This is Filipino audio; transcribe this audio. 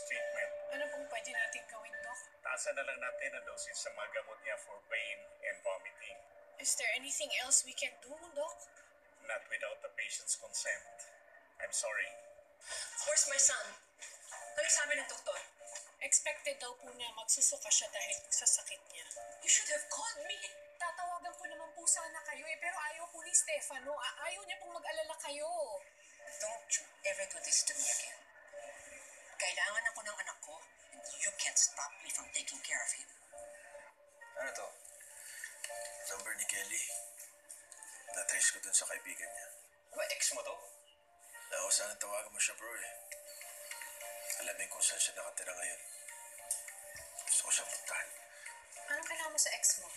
treatment. Ano pong pwede natin gawin, Doc? Taasan na lang natin ang dosage sa mga gamot niya for pain and vomiting. Is there anything else we can do, Doc? Not without the patient's consent. I'm sorry. Where's my son? Ano sabi ng doktor? Expected daw po na magsusuka siya dahil sa sakit niya. You should have called me. Tatawagan ko naman po sana kayo pero ayaw po ni Stefano. Ayaw niya pong mag-alala kayo. Don't you ever do this to me again. Kailangan ako ng anak ko and you can't stop me from taking care of him. Ano to? Number ni Kelly. Na-trace ko dun sa kaibigan niya. Ba, ex mo to? Ako sana tawagan mo siya, bro eh. Alamin kung saan siya nakatira ngayon. Gusto ko siyang puntahan. Anong kailangan mo sa ex mo?